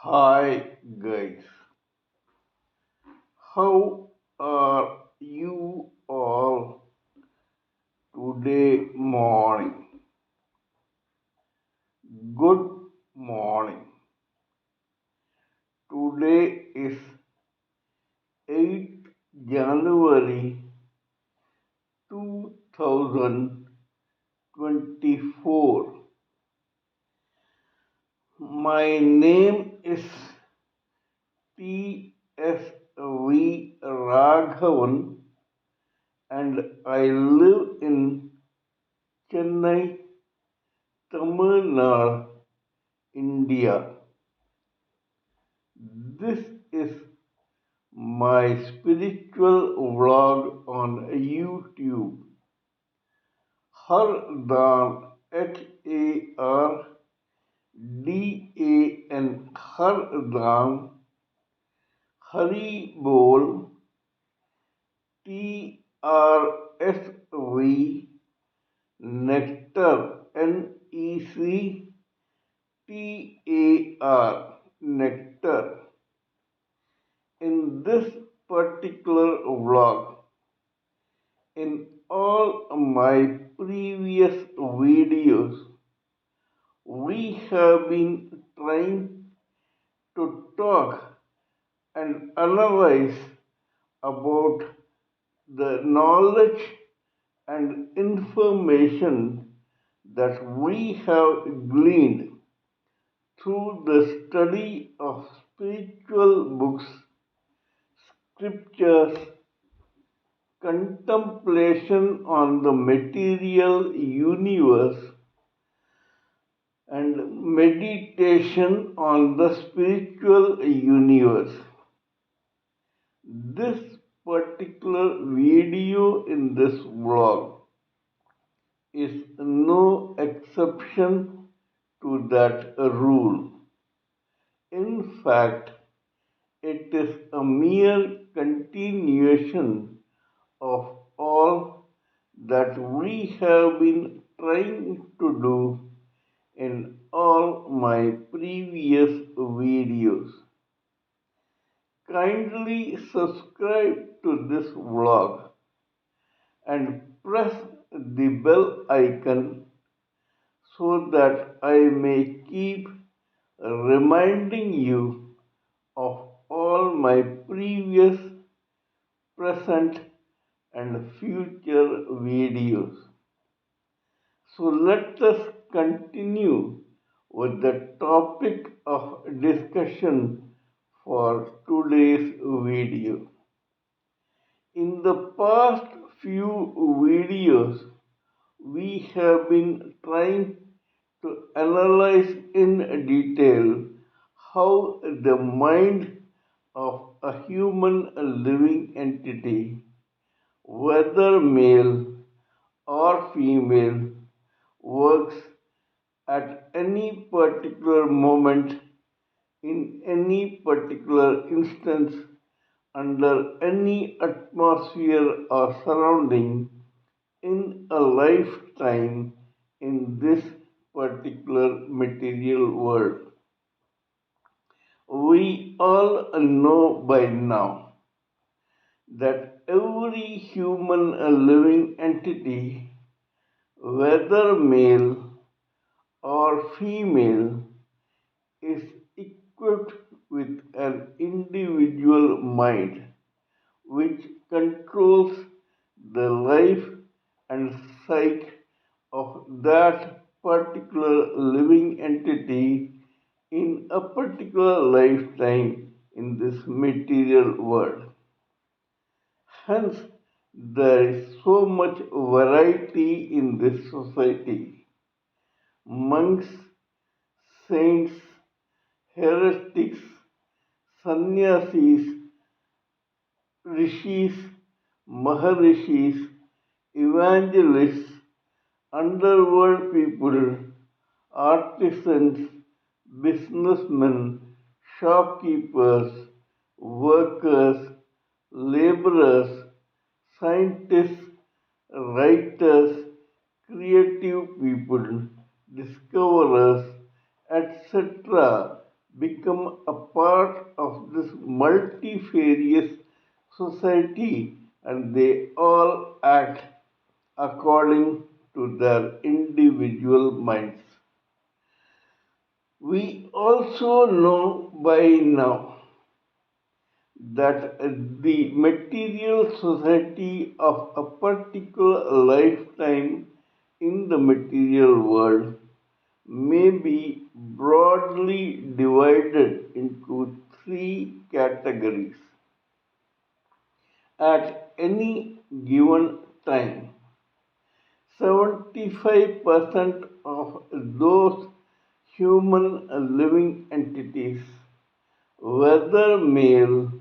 Hi guys, how are you all today morning? Good morning. Today is 8th January 2024. My name is TSV Raghavan and I live in Chennai, Tamil Nadu, India. This is my spiritual vlog on YouTube. Hardan, Hardan, Hardan, Haribol, TSV, Nectar, NECTAR, Nectar. In this particular vlog, in all my previous videos, we have been trying to talk and analyze about the knowledge and information that we have gleaned through the study of spiritual books, scriptures, contemplation on the material universe, and meditation on the spiritual universe. This particular video in this vlog is no exception to that rule. In fact, it is a mere continuation of all that we have been trying to do in all my previous videos. Kindly subscribe to this vlog and press the bell icon so that I may keep reminding you of all my previous, present, and future videos. So let us continue with the topic of discussion for today's video. In the past few videos, we have been trying to analyze in detail how the mind of a human living entity, whether male or female, works at any particular moment, in any particular instance, under any atmosphere or surrounding, in a lifetime in this particular material world. We all know by now that every human living entity, whether male or female, is equipped with an individual mind which controls the life and psyche of that particular living entity in a particular lifetime in this material world. Hence, there is so much variety in this society. Monks, saints, heretics, sannyasis, rishis, maharishis, evangelists, underworld people, artisans, businessmen, shopkeepers, workers, laborers, scientists, writers, creative people, discoverers, etc. become a part of this multifarious society, and they all act according to their individual minds. We also know by now that the material society of a particular lifetime in the material world may be broadly divided into three categories. At any given time, 75% of those human living entities, whether male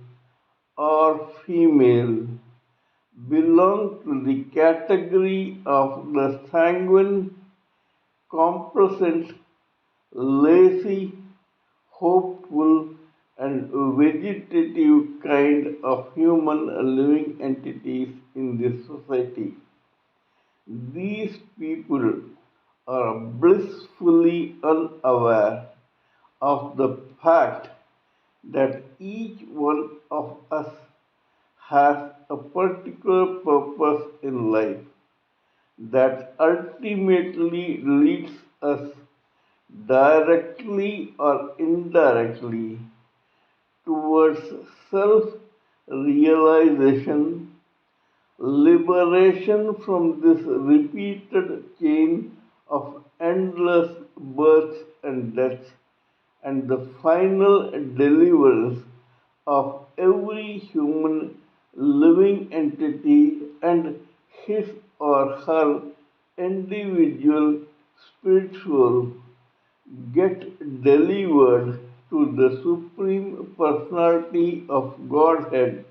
or female, belong to the category of the sanguine, complacent, lazy, hopeful, and vegetative kind of human living entities in this society. These people are blissfully unaware of the fact that each one of us has a particular purpose in life that ultimately leads us directly or indirectly towards self realization, liberation from this repeated chain of endless births and deaths, and the final deliverance of every human living entity and his or her individual spiritual get delivered to the Supreme Personality of Godhead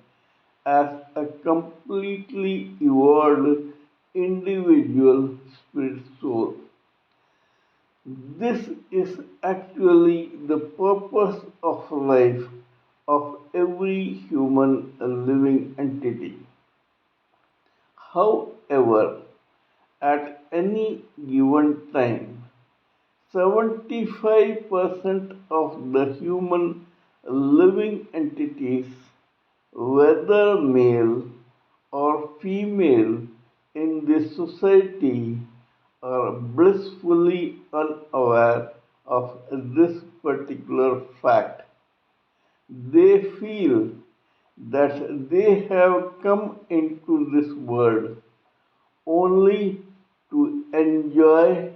as a completely evolved individual spirit soul. This is actually the purpose of life of every human living entity. However, at any given time, 75% of the human living entities, whether male or female, in this society are blissfully unaware of this particular fact. They feel that they have come into this world only to enjoy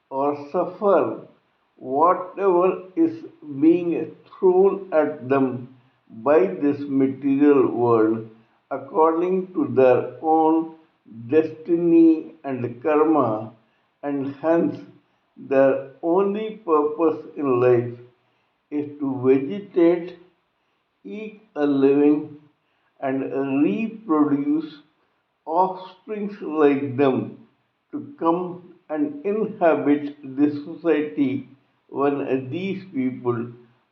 or suffer whatever is being thrown at them by this material world according to their own destiny and karma, and hence their only purpose in life is to vegetate, eat a living, and reproduce offsprings like them to come and inhabit this society when these people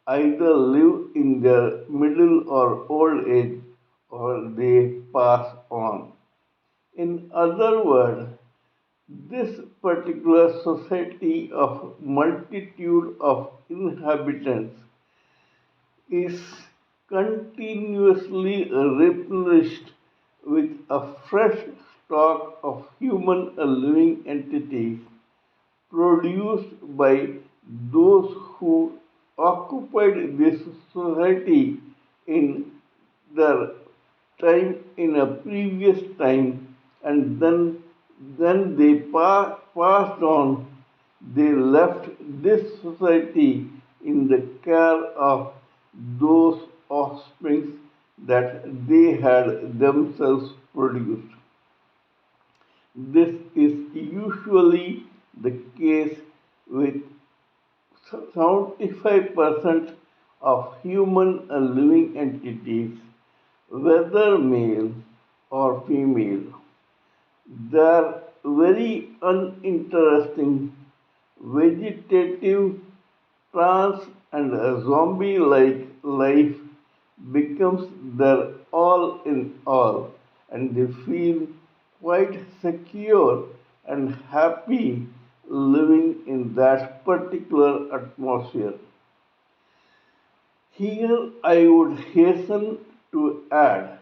either live in their middle or old age or they pass on. In other words, this particular society of multitude of inhabitants is continuously replenished with a fresh stock of human living entities produced by those who occupied this society in their time in a previous time, and then they passed on. They left this society in the care of those offsprings that they had themselves produced. This is usually the case with 75% of human living entities, whether male or female. Their very uninteresting vegetative, trance, and zombie like life becomes their all in all, and they feel quite secure and happy living in that particular atmosphere. Here I would hasten to add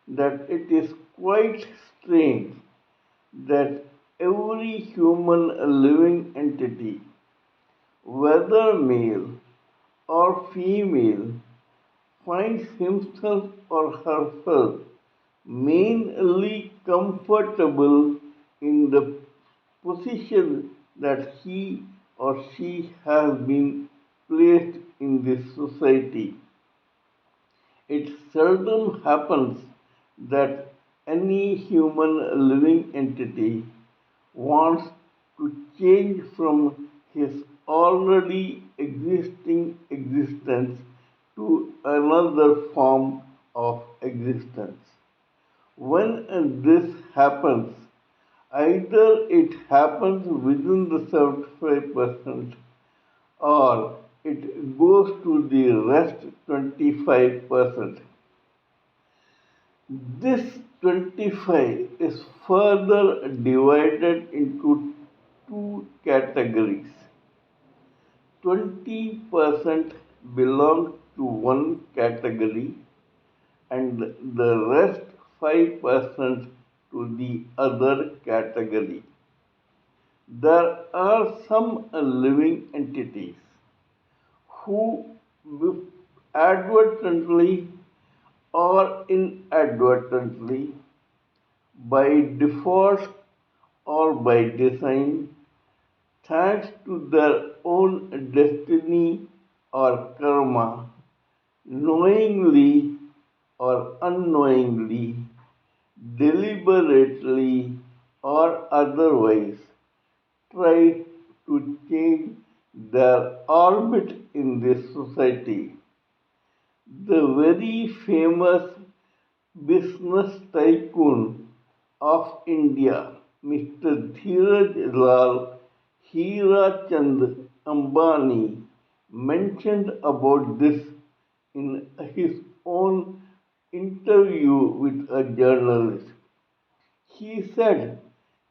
that it is quite strange that every human living entity, whether male or female, finds himself or herself mainly comfortable in the position that he or she has been placed in this society. It seldom happens that any human living entity wants to change from his already existing existence to another form of existence. When this happens, either it happens within the 75% or it goes to the rest 25%. This 25 is further divided into two categories. 20% belong to one category and the rest 5% to the other category. There are some living entities who advertently or inadvertently, by default or by design, thanks to their own destiny or karma, knowingly or unknowingly, deliberately or otherwise, try to change their orbit in this society. The very famous business tycoon of India, Mr. Dheeraj Lal Hirachand Ambani, mentioned about this in his own interview with a journalist. He said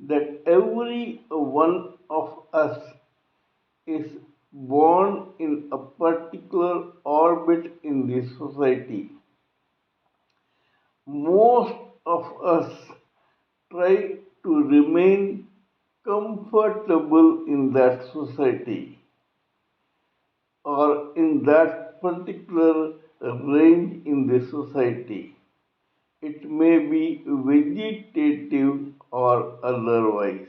that every one of us is born in a particular orbit in this society. Most of us try to remain comfortable in that society or in that particular range in the society. It may be vegetative or otherwise.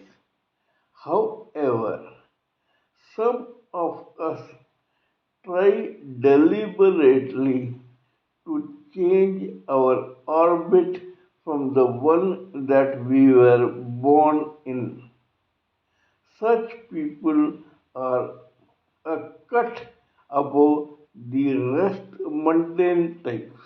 However, some of us try deliberately to change our orbit from the one that we were born in. Such people are a cut above the rest mundane types.